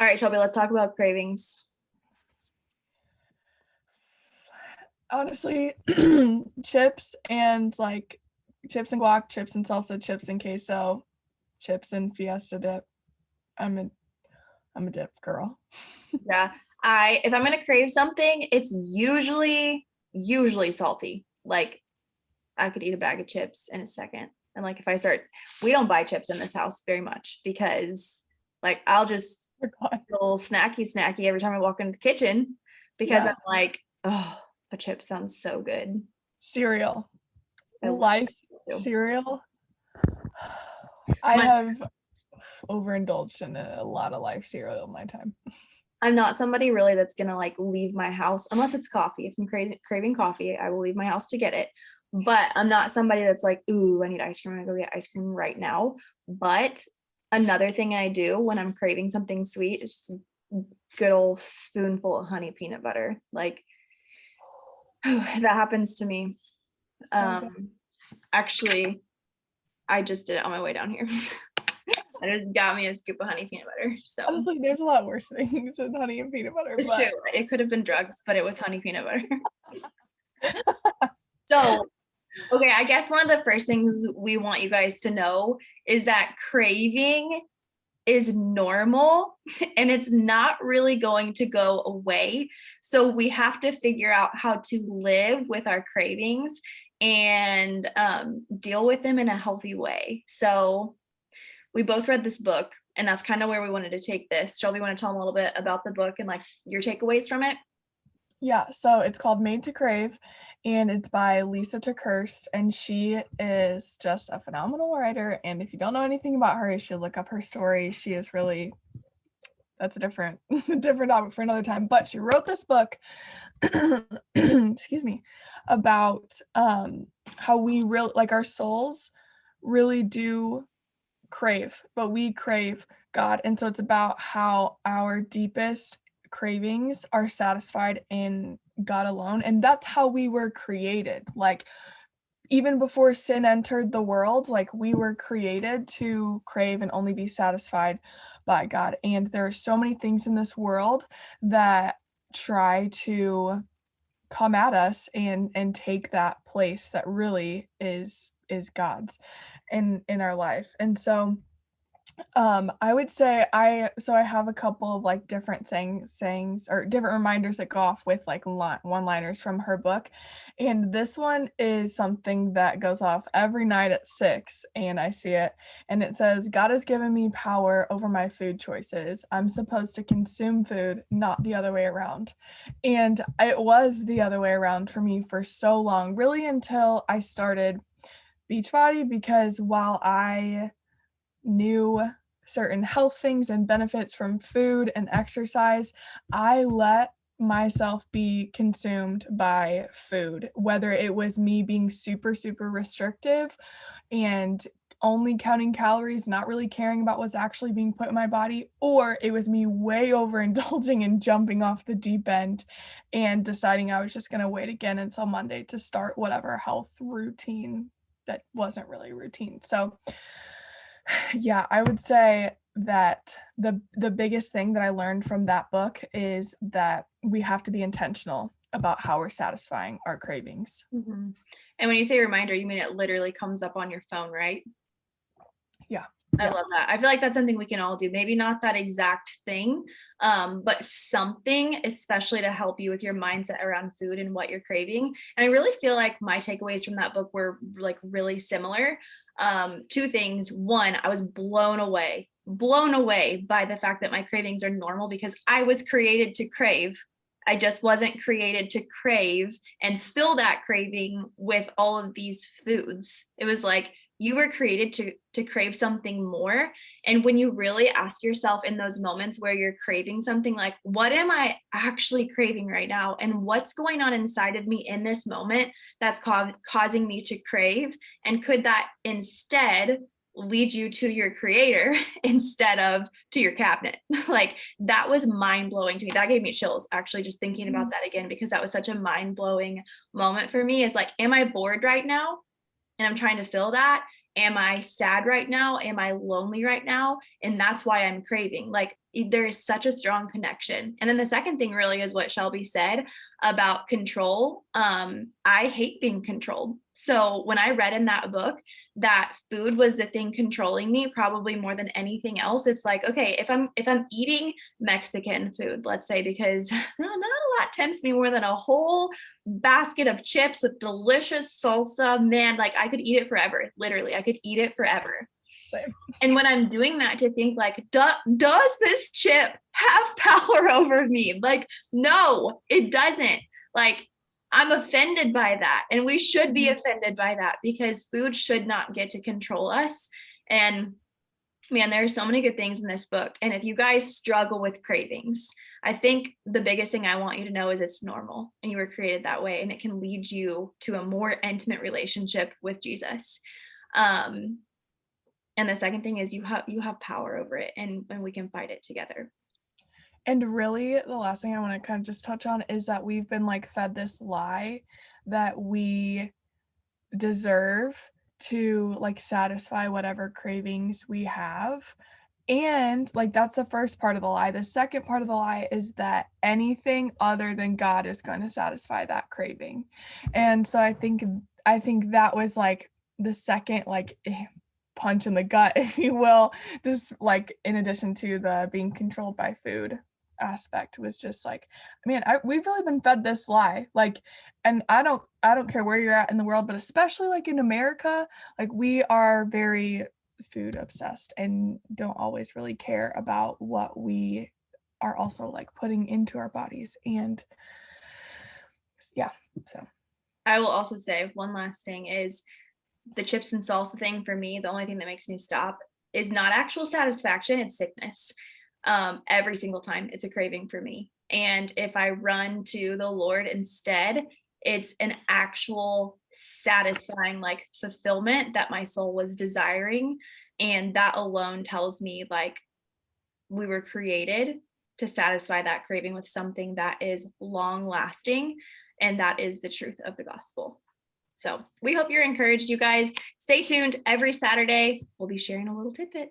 All right, Shelby, let's talk about cravings. Honestly, chips and chips and guac, chips and salsa, chips and queso, chips and fiesta dip. I'm a I'm a dip girl. Yeah. If I'm gonna crave something, it's usually salty. Like I could eat a bag of chips in a second. And like if I start, we don't buy chips in this house very much because like I'll just Oh God. feel snacky every time I walk into the kitchen because Yeah. I'm like, oh, a chip sounds so good. Cereal. I love Life cereal too. cereal. I My, have overindulged in a lot of life cereal in my time. I'm not somebody really that's gonna like leave my house unless it's coffee. If I'm craving coffee, I will leave my house to get it. But I'm not somebody that's like, ooh, I need ice cream. I'm gonna go get ice cream right now. But another thing I do when I'm craving something sweet is just a good old spoonful of honey peanut butter. Like that happens to me. So good. Actually, I just did it on my way down here. I just got me a scoop of honey peanut butter. So Honestly, there's a lot worse things than honey and peanut butter, but it could have been drugs, but it was honey peanut butter. So okay, I guess one of the first things we want you guys to know is that craving is normal and it's not really going to go away. So we have to figure out how to live with our cravings and deal with them in a healthy way. So we both read this book, and that's kind of where we wanted to take this. Shelby, want to tell them a little bit about the book and like your takeaways from it? yeah, so it's called Made to Crave, and it's by Lisa TerKeurst, and she is just a phenomenal writer. And if you don't know anything about her, you should look up her story. She is really that's a different different topic for another time. But she wrote this book, excuse me, about how we really like our souls really do crave, but we crave God. And so it's about how our deepest cravings are satisfied in God alone. And that's how we were created. Like, even before sin entered the world, like we were created to crave and only be satisfied by God. And there are so many things in this world that try to come at us and take that place that really is God's in our life. And so I would say I have a couple of like different sayings or different reminders that go off with like one-liners from her book. And this one is something that goes off every night at 6 and I see it and it says, God has given me power over my food choices. I'm supposed to consume food, not the other way around. And it was the other way around for me for so long, really until I started Beachbody, because while I knew certain health things and benefits from food and exercise, I let myself be consumed by food, whether it was me being super, super restrictive and only counting calories, not really caring about what's actually being put in my body, or it was me way overindulging and jumping off the deep end and deciding I was just going to wait again until Monday to start whatever health routine that wasn't really routine. So yeah, I would say that the biggest thing that I learned from that book is that we have to be intentional about how we're satisfying our cravings. Mm-hmm. And when you say reminder, you mean it literally comes up on your phone, right? Yeah. I love that. I feel like that's something we can all do. Maybe not that exact thing, but something, especially to help you with your mindset around food and what you're craving. And I really feel like my takeaways from that book were like really similar. Two things. One, I was blown away by the fact that my cravings are normal because I was created to crave. I just wasn't created to crave and fill that craving with all of these foods. It was like you were created to crave something more. And when you really ask yourself in those moments where you're craving something, like, what am I actually craving right now? And what's going on inside of me in this moment that's causing me to crave? And could that instead lead you to your creator instead of to your cabinet? Like that was mind blowing to me. That gave me chills actually just thinking about that again, because that was such a mind blowing moment for me. Is like, am I bored right now? And I'm trying to fill that. Am I sad right now? Am I lonely right now? And that's why I'm craving. Like there is such a strong connection. And then the second thing really is what Shelby said about control. I hate being controlled. So when I read in that book that food was the thing controlling me probably more than anything else, it's like, okay, if I'm eating Mexican food, let's say, because not a lot tempts me more than a whole basket of chips with delicious salsa, man, like I could eat it forever. Literally, I could eat it forever. Same. And when I'm doing that, to think like, does this chip have power over me? Like, no, it doesn't. Like, I'm offended by that. And we should be offended by that, because food should not get to control us. And man, there are so many good things in this book. And if you guys struggle with cravings, I think the biggest thing I want you to know is it's normal and you were created that way. And it can lead you to a more intimate relationship with Jesus. And the second thing is you have power over it, and we can fight it together. And really, the last thing I want to kind of just touch on is that we've been like fed this lie that we deserve to like satisfy whatever cravings we have. And like that's the first part of the lie. The second part of the lie is that anything other than God is going to satisfy that craving. And so I think that was like the second like punch in the gut, if you will, just like in addition to the being controlled by food aspect, was just like, man, we've really been fed this lie, like, and I don't care where you're at in the world, but especially like in America, like we are very food obsessed and don't always really care about what we are also like putting into our bodies. And yeah, so I will also say one last thing is the chips and salsa thing. For me, the only thing that makes me stop is not actual satisfaction, it's sickness. Every single time it's a craving for me. And if I run to the Lord instead, it's an actual satisfying like fulfillment that my soul was desiring. And that alone tells me like we were created to satisfy that craving with something that is long lasting. And that is the truth of the gospel. So we hope you're encouraged, you guys. Stay tuned every Saturday. We'll be sharing a little tidbit.